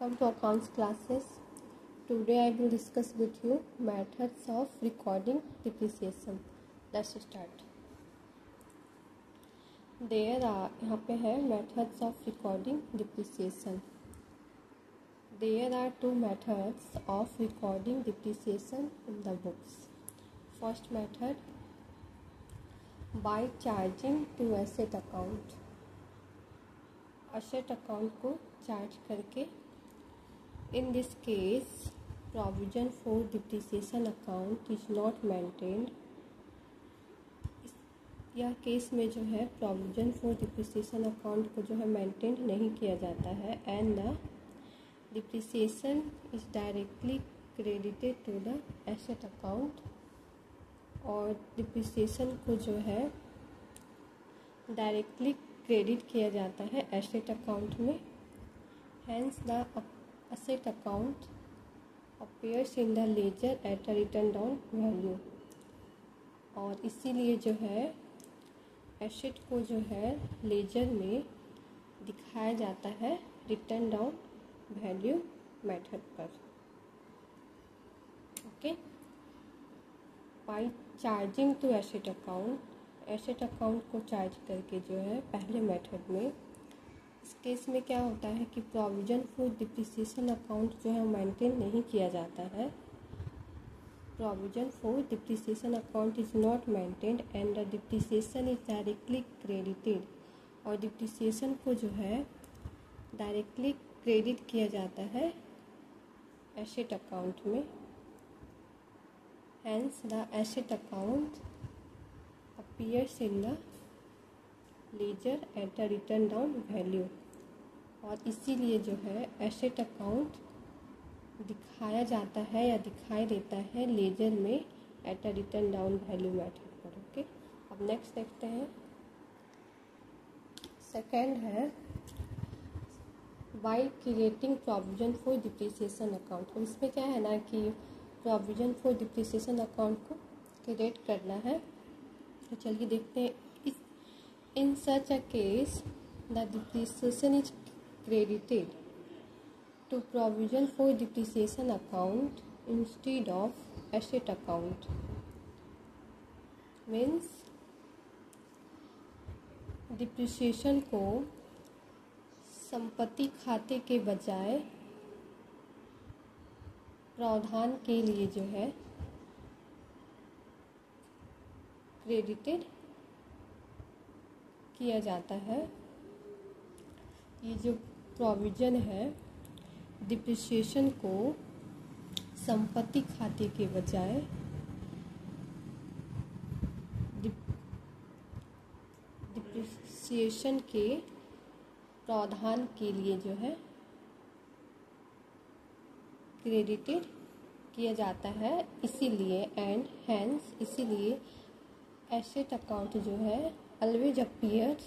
Welcome to accounts classes. Today I will discuss with you methods of recording depreciation. Let's start. यहाँ पे है methods of recording depreciation. There are two methods of recording depreciation in the books. First method, by charging to asset account. asset account को charge करके In this case, provision for depreciation account is not maintained. यह case में जो है provision for depreciation account को जो है maintain नहीं किया जाता है and the depreciation is directly credited to the asset account और depreciation को जो है directly credit किया जाता है asset account में. Hence the asset account appears in the ledger at a written down value. और इसीलिए जो है एसेट को जो है लेजर में दिखाया जाता है रिटर्न डाउन वैल्यू मेथड पर. Okay. By charging to asset account को चार्ज करके जो है पहले मेथड में इस केस में क्या होता है कि प्रोविजन फॉर डिप्रिसिएशन अकाउंट जो है मेंटेन नहीं किया जाता है. Provision for depreciation account is not maintained and the depreciation is directly credited और डिप्रिसिएशन को जो है डायरेक्टली क्रेडिट किया जाता है एसेट अकाउंट में. Hence the asset account appears in the ledger at a written down value और इसीलिए जो है एसेट अकाउंट दिखाया जाता है या दिखाई देता है लेजर में eight a written down value method पर. ओके. अब नेक्स्ट देखते हैं. सेकेंड है by creating provision for depreciation account. अब इसमें क्या है ना कि प्रोविजन फॉर डिप्रिसिएशन अकाउंट को क्रिएट करना है. तो चलिए देखते हैं. In such a case, the depreciation is credited to provision for depreciation account instead of asset account. Means depreciation को संपत्ति खाते के बजाय प्रावधान के लिए जो है क्रेडिटेड किया जाता है. ये जो प्रोविज़न है डिप्रिसिएशन को संपत्ति खाते के बजाय डिप्रिसिएशन के प्रावधान के लिए जो है क्रेडिटेड किया जाता है. इसीलिए एंड हेंस इसीलिए एसेट अकाउंट जो है always appears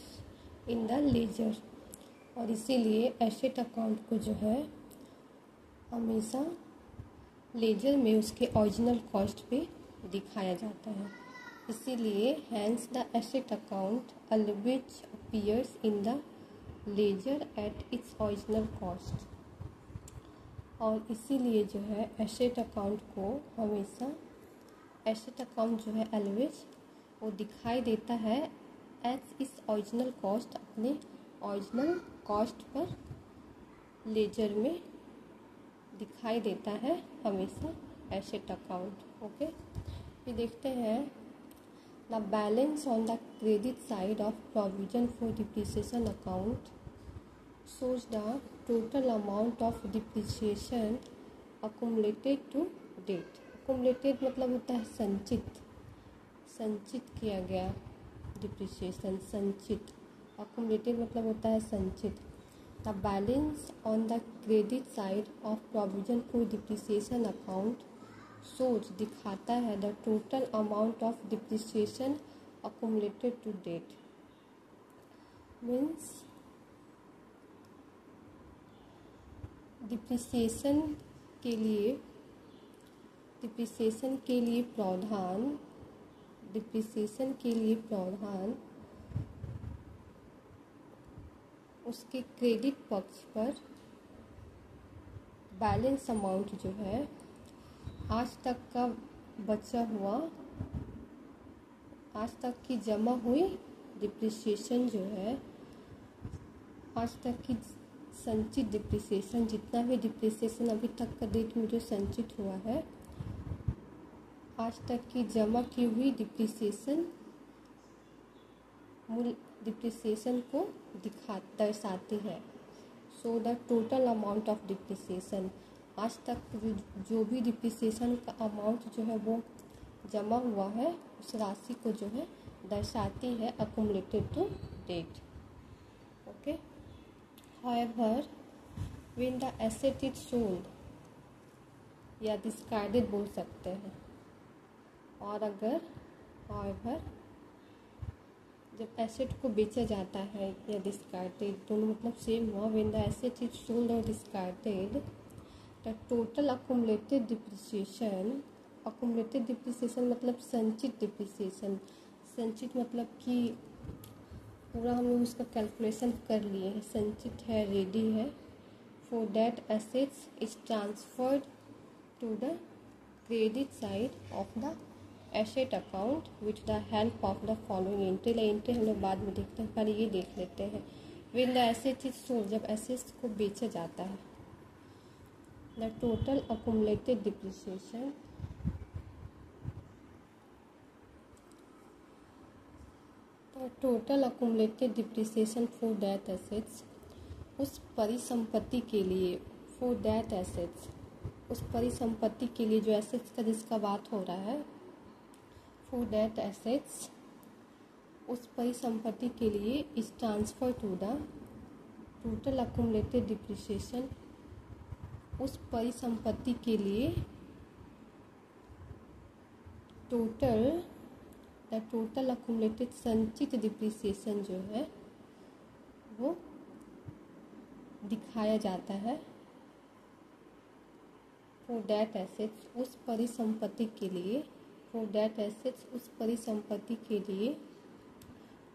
in the ledger और इसीलिए एसेट अकाउंट को जो है हमेशा लेजर में उसके ओरिजिनल कॉस्ट पे दिखाया जाता है. इसीलिए hence the asset account always appears in the ledger at its original cost और इसीलिए जो है एसेट अकाउंट को हमेशा एसेट अकाउंट जो है ऑलवेज वो दिखाई देता है एज इस ओरिजिनल कॉस्ट अपने ओरिजिनल कॉस्ट पर लेजर में दिखाई देता है हमेशा एसेट अकाउंट. ओके. ये देखते हैं the balance on the credit side of provision for depreciation account shows the total amount of depreciation accumulated to date. Accumulated मतलब होता है संचित किया गया. डिप्रिसिएशन संचित. अकुमुलेटेड मतलब होता है संचित. The balance on the credit side of provision for depreciation account shows दिखाता है the total amount of depreciation accumulated to date. Means depreciation के लिए प्रावधान उसके क्रेडिट पक्ष पर बैलेंस अमाउंट जो है आज तक का बचा हुआ, आज तक की जमा हुई डिप्रिसिएशन जो है, आज तक की संचित डिप्रिसिएशन, जितना भी डिप्रिसिएशन अभी तक का डेट में जो संचित हुआ है, आज तक की जमा की हुई डिप्रिसिएशन मूल डिप्रिसिएशन को दर्शाती है। So the total amount of depreciation, आज तक जो भी डिप्रिसिएशन का अमाउंट जो है वो जमा हुआ है, उस राशि को जो है दर्शाती है accumulated to date. Okay, however when the asset is sold या डिस्कार्डेड बोल सकते हैं, और अगर हाउएवर जब एसेट को बेचा जाता है या डिस्कार्डेड, दोनों मतलब सेम हुआ, when the asset is sold और discarded the total accumulated depreciation, accumulated depreciation मतलब संचित डिप्रिसिएशन, संचित मतलब कि पूरा हम लोग उसका कैलकुलेशन कर लिए हैं, संचित है, रेडी है, for that assets is transferred to the credit side of the asset account with the help of the following entry. Entry हम लोग बाद में देखते हैं, पहले ये देख लेते हैं। When the asset is sold, जब एसेट्स को बेचा जाता है, the total accumulated depreciation, the total accumulated depreciation for that assets, उस परिसंपत्ति के लिए, फॉर दैट एसेट्स, उस परिसंपत्ति के लिए जो एसेट्स का जिसका बात हो रहा है, फॉर दैट एसेट्स, उस परिसंपत्ति के लिए is transfer to the total accumulated depreciation, उस परिसंपत्ति के लिए द टोटल अक्यूमुलेटेड संचित डिप्रिसिएशन जो है वो दिखाया जाता है। फॉर दैट एसेट्स, उस परिसंपत्ति के लिए, फॉर दैट एसेट्स, उस परिसंपत्ति के लिए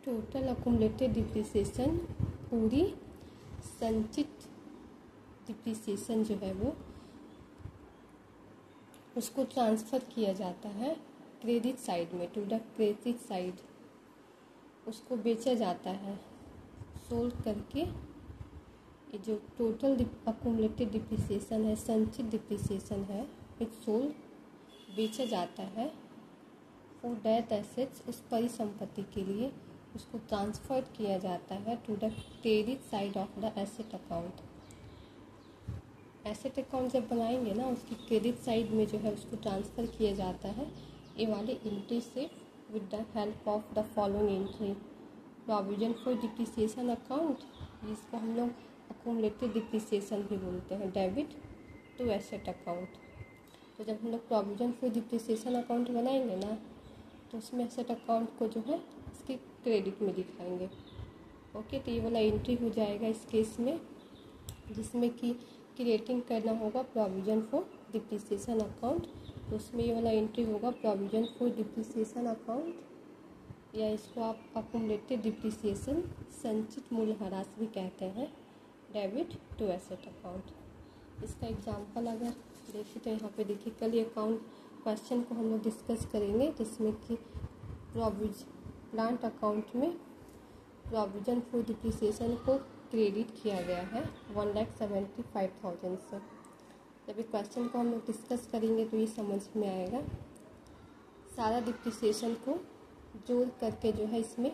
टोटल अक्यूमुलेटेड डिप्रिसिएशन, पूरी संचित डिप्रिसिएशन जो है वो उसको ट्रांसफ़र किया जाता है क्रेडिट साइड में, टू द क्रेडिट साइड, उसको बेचा जाता है, सोल्ड करके। ये जो टोटल अक्यूमुलेटेड डिप्रिसिएशन है, संचित डिप्रिसिएशन है, इट्स सोल्ड, बेचा जाता है। फॉर दैट एसेट्स, उस परिसंपत्ति के लिए उसको ट्रांसफर किया जाता है to the credit side of the asset account. Asset account जब बनाएंगे ना, उसकी क्रेडिट साइड में जो है उसको ट्रांसफ़र किया जाता है ये वाले एंट्री से, with the help of the following entry. Provision for depreciation account, जिसको हम लोग अक्यूमुलेटेड डिप्रिसिएशन भी बोलते हैं, डेबिट टू एसेट अकाउंट। तो जब हम लोग प्रोविजन फॉर डिप्रिसिएशन अकाउंट बनाएंगे ना, तो उसमें एसेट अकाउंट को जो है इसके क्रेडिट में दिखाएंगे। ओके, तो ये वाला एंट्री हो जाएगा इस केस में, जिसमें कि क्रिएटिंग करना होगा प्रोविजन फॉर डिप्रिसिएशन अकाउंट। तो उसमें ये वाला एंट्री होगा प्रोविजन फॉर डिप्रिसिएशन अकाउंट, या इसको आप अक्यूमुलेटेड डिप्रिसिएशन, संचित मूल्यह्रास भी कहते हैं, डेबिट टू एसेट अकाउंट। इसका एग्जांपल अगर देखिए तो यहाँ पे देखिए, कल ये अकाउंट क्वेश्चन को हम लोग डिस्कस करेंगे, जिसमें कि प्लांट अकाउंट में प्रोविजन फॉर डिप्रिसिएशन को क्रेडिट किया गया है 1,75,000 से। जब इस क्वेश्चन को हम लोग डिस्कस करेंगे तो ये समझ में आएगा। सारा डिप्रिसिएशन को जोड़ करके जो है इसमें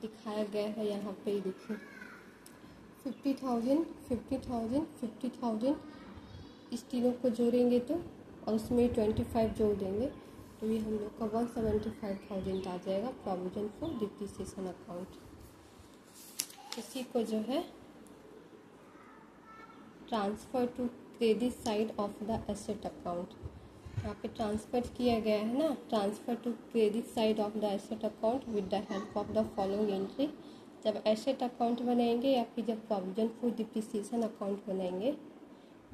दिखाया गया है। यहाँ पे ही देखिए 50,000, 50,000, 50,000 इस तीनों को जोड़ेंगे तो, और उसमें 25 जोड़ देंगे तो ये हम लोग का 175,000 आ जाएगा प्रोविजन फॉर डिप्रिसिएशन अकाउंट। इसी को जो है transfer to credit side of the asset account, यहाँ पे ट्रांसफ़र किया गया है ना, transfer to credit side of the asset account with the help of the following entry. जब एसेट अकाउंट बनाएंगे या फिर जब प्रोविजन फॉर डिप्रिसिएशन अकाउंट बनाएंगे,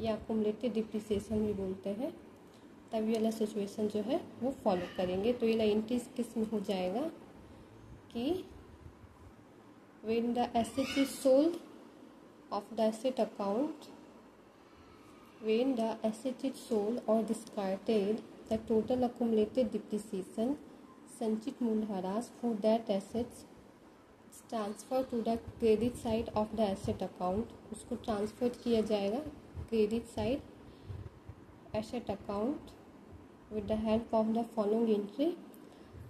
या अक्यूमुलेटेड डिप्रिसिएशन भी बोलते हैं, तब ये वाला सिचुएशन जो है वो फॉलो करेंगे। तो ये एंट्री किस में हो जाएगा कि when the asset is sold of the asset account, When the asset is sold or discarded, the total accumulated depreciation, संचित मूल्यह्रास for that assets transfer to the credit side of the asset account, उसको transfer किया जाएगा credit side asset account with the help of the following entry,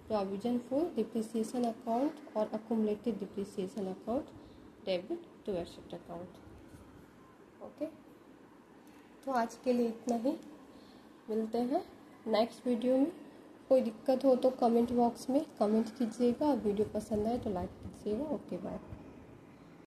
provision for depreciation account और accumulated depreciation account debit to asset account. Okay, तो आज के लिए इतना ही, मिलते हैं नेक्स्ट वीडियो में। कोई दिक्कत हो तो कमेंट बॉक्स में कमेंट कीजिएगा, वीडियो पसंद आए तो लाइक कीजिएगा। Okay bye.